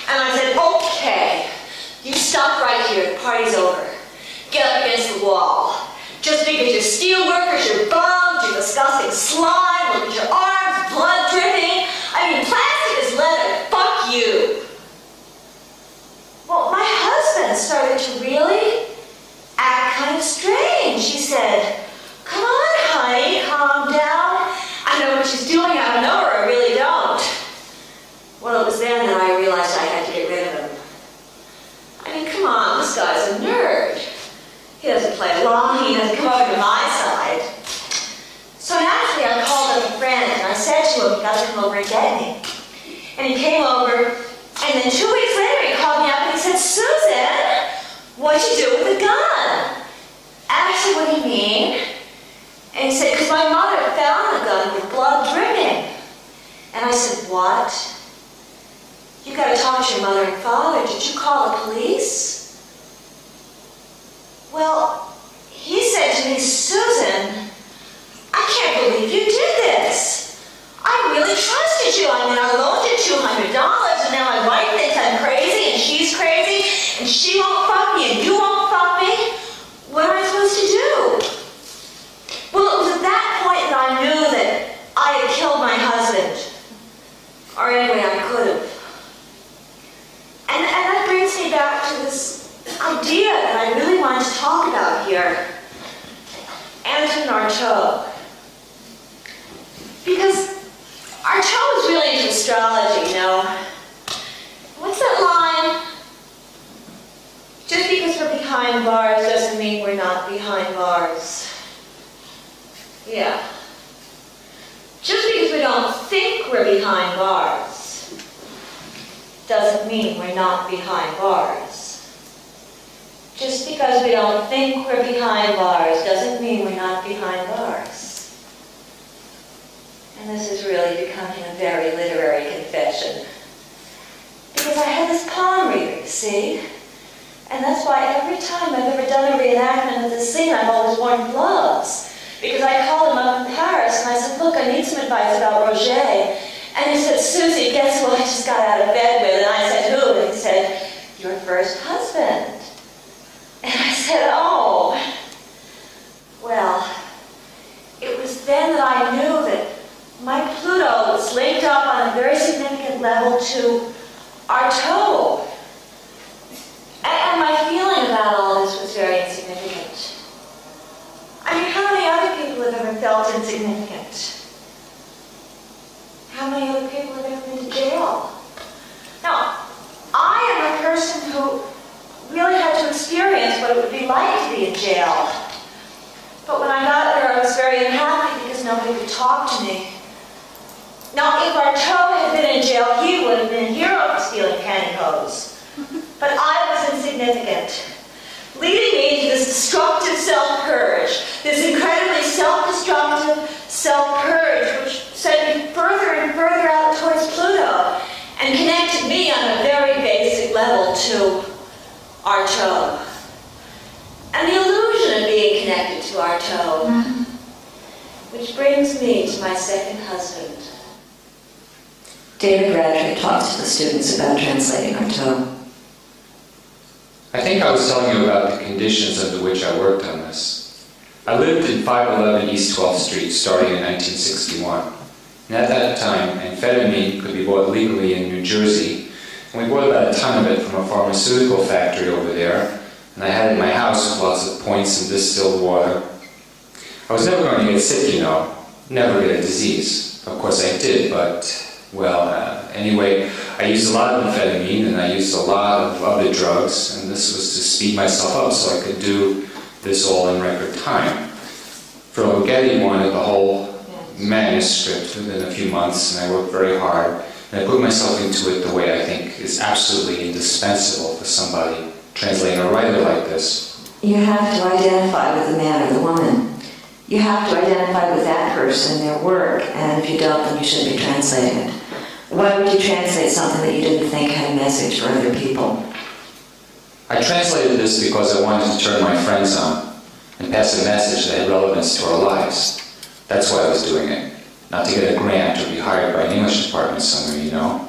And I said, okay, you stop right here, the party's over. Get up against the wall. Just because you're steel workers, you're bums, you're disgusting slime, look at your arms, blood dripping. I mean, plastic is leather, fuck you. Well, my husband started to really act kind of strange. She said, come on, honey, calm down. I know what she's doing, I don't know her, I really don't. Well, it was then that I realized I had to get rid of him. I mean, come on, this guy's a nerd. He doesn't play along, he doesn't come over to my side. So naturally, I called up a friend, and I said to him, you gotta come over and get me. And he came over, and then 2 weeks later, he called me up and he said, Susan, what'd you do with the gun? And I said, what do you mean? And he said, because my mother found the gun with blood dripping. And I said, what? You gotta talk to your mother and father. Did you call the police? Well, he said to me, Susan, I can't believe you did this. I really trusted you. I mean, I loaned you $200, and now my wife thinks I'm crazy, and she's crazy, and she won't fuck me, and you won't fuck me. What am I supposed to do? Well, it was at that point that I knew that I had killed my husband. Or anyway, I could have. And that brings me back to this idea that I really wanted to talk about here. Anton Artaud. Because Artaud was really into astrology, you know. What's that line? Just because we're behind bars doesn't mean we're not behind bars. Yeah. Just because we don't think we're behind bars doesn't mean we're not behind bars. Just because we don't think we're behind bars doesn't mean we're not behind bars. And this is really becoming a very literary confession. Because I had this palm reader, you see? And that's why every time I've ever done a reenactment of this scene, I've always worn gloves. Because I called him up in Paris and I said, look, I need some advice about Roger. And he said, Susie, guess who I just got out of bed with? And I said, who? And he said, your first husband. And I said, oh. Well, it was then that I knew that my Pluto was linked up on a very significant level to Artaud. And my feeling about all this was very insignificant. I mean, how many other people have ever felt insignificant? How many other people have ever been to jail? Now, I am a person who really had to experience what it would be like to be in jail. But when I got there, I was very unhappy because nobody would talk to me. Now, if Artaud had been in jail, he would have been a hero for stealing pantyhose. But I was insignificant, leading me to this destructive self-purge, this incredibly self-destructive self-purge, which sent me further and further out towards Pluto and connected me on a very basic level to Artaud. And the illusion of being connected to Artaud, which brings me to my second husband. David Radford talks to the students about translating Artaud. I think I was telling you about the conditions under which I worked on this. I lived in 511 East 12th Street starting in 1961. And at that time, amphetamine could be bought legally in New Jersey. And we bought about a ton of it from a pharmaceutical factory over there. And I had it in my house with lots of points and distilled water. I was never going to get sick, you know. Never get a disease. Of course I did, but... well, anyway, I used a lot of amphetamine and I used a lot of other drugs, and this was to speed myself up so I could do this all in record time. Phil Getty wanted the whole manuscript within a few months, and I worked very hard, and I put myself into it the way I think is absolutely indispensable for somebody translating a writer like this. You have to identify with the man or the woman. You have to identify with that person, their work, and if you don't, then you shouldn't be translating it. Why would you translate something that you didn't think had a message for other people? I translated this because I wanted to turn my friends on and pass a message that had relevance to our lives. That's why I was doing it. Not to get a grant or be hired by an English department somewhere, you know.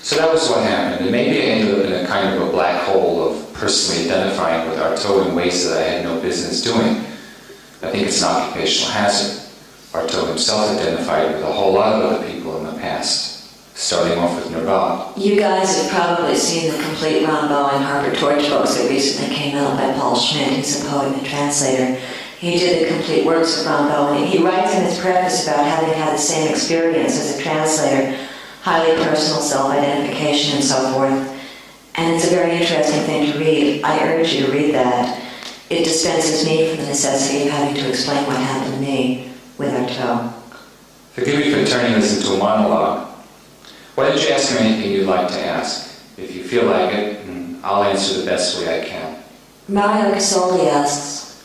So that was what happened, and maybe I ended up in a kind of a black hole of personally identifying with Artaud in ways that I had no business doing. I think it's an occupational hazard. Artaud himself identified with a whole lot of other people in the past, starting off with Nerval. You guys have probably seen the complete Rimbaud and Harper Torch books that recently came out by Paul Schmidt. He's a poet and a translator. He did the complete works of Rimbaud, and he writes in his preface about having had the same experience as a translator, highly personal self-identification and so forth. And it's a very interesting thing to read. I urge you to read that. It dispenses me from the necessity of having to explain what happened to me with Artaud. Forgive me for turning this into a monologue. Why don't you ask me anything you'd like to ask? If you feel like it, I'll answer the best way I can. Mario Casoli asks,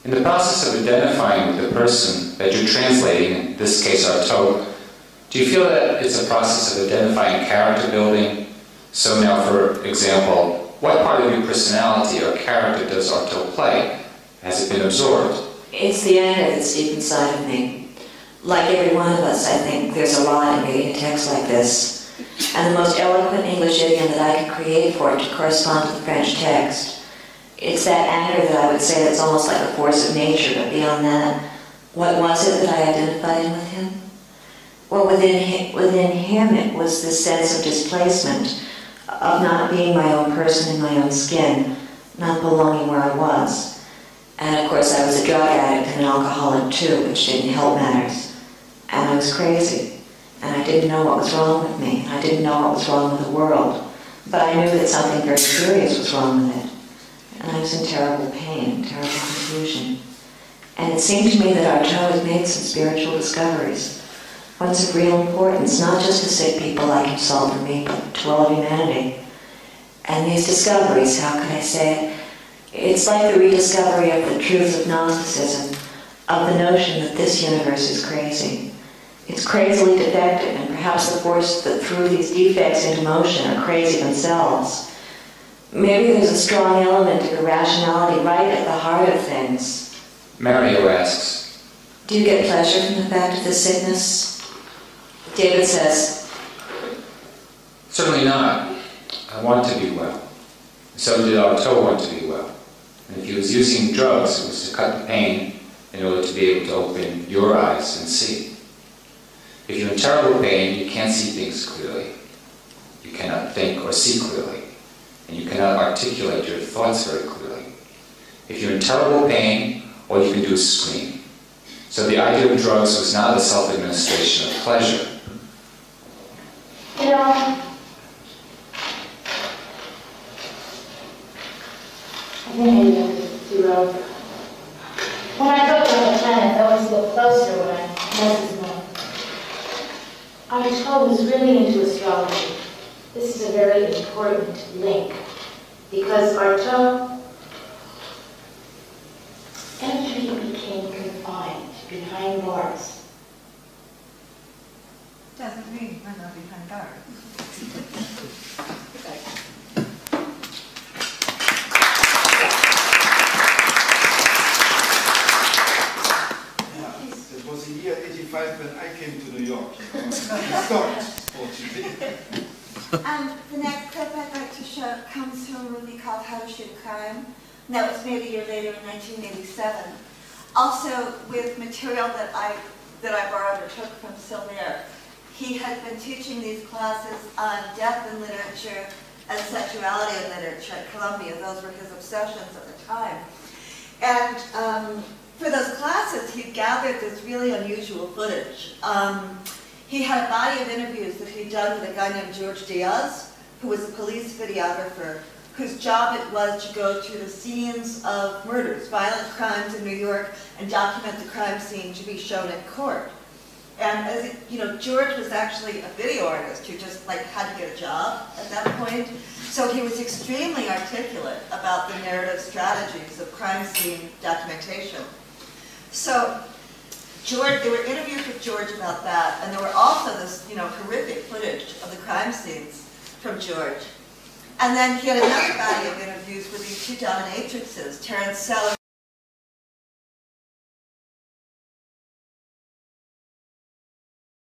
in the process of identifying with the person that you're translating, in this case Artaud, do you feel that it's a process of identifying character building? So now, for example, what part of your personality or character does Artaud play? Has it been absorbed? It's the anger that's deep inside of me. Like every one of us, I think there's a lot in reading a text like this. And the most eloquent English idiom that I could create for it to correspond to the French text. It's that anger that I would say that's almost like a force of nature, but beyond that, what was it that I identified with him? Well, within him it was this sense of displacement, of not being my own person in my own skin, not belonging where I was. And of course I was a drug addict and an alcoholic too, which didn't help matters. And I was crazy, and I didn't know what was wrong with me. I didn't know what was wrong with the world, but I knew that something very serious was wrong with it. And I was in terrible pain, terrible confusion. And it seemed to me that Artaud had made some spiritual discoveries, ones of real importance, not just to sick people like himself or me, but to all of humanity. And these discoveries, how could I say it? It's like the rediscovery of the truth of Gnosticism, of the notion that this universe is crazy. It's crazily defective, and perhaps the force that threw these defects into motion are crazy themselves. Maybe there's a strong element of irrationality right at the heart of things. Mario asks, do you get pleasure from the fact of this sickness? David says, certainly not. I want to be well. So did Artaud want to be well. And if he was using drugs, it was to cut the pain in order to be able to open your eyes and see. If you're in terrible pain, you can't see things clearly. You cannot think or see clearly. And you cannot articulate your thoughts very clearly. If you're in terrible pain, all you can do is scream. So the idea of drugs was not a self-administration of pleasure. You know, I think I need to zero. When I look on the planet, I always look closer when I notice one. Artaud was really into astrology. This is a very important link, because Artaud, after he became confined behind bars. Doesn't mean I'm not behind bars. It was the year 85 when I came to New York. It stopped, fortunately. The next clip I'd like to show comes from a movie called How to Shoot a Crime. And that was made a year later in 1987. Also with material that I borrowed or took from Sylvere. He had been teaching these classes on death in literature and sexuality in literature at Columbia. Those were his obsessions at the time. And for those classes, he gathered this really unusual footage. He had a body of interviews that he'd done with a guy named George Diaz, who was a police videographer, whose job it was to go to the scenes of murders, violent crimes in New York, and document the crime scene to be shown in court. And as it, you know, George was actually a video artist who just like had to get a job at that point. So he was extremely articulate about the narrative strategies of crime scene documentation. So George, there were interviews with George about that, and there were also this, you know, horrific footage of the crime scenes from George. And then he had another body of interviews with these two dominatrixes, Terence Sellers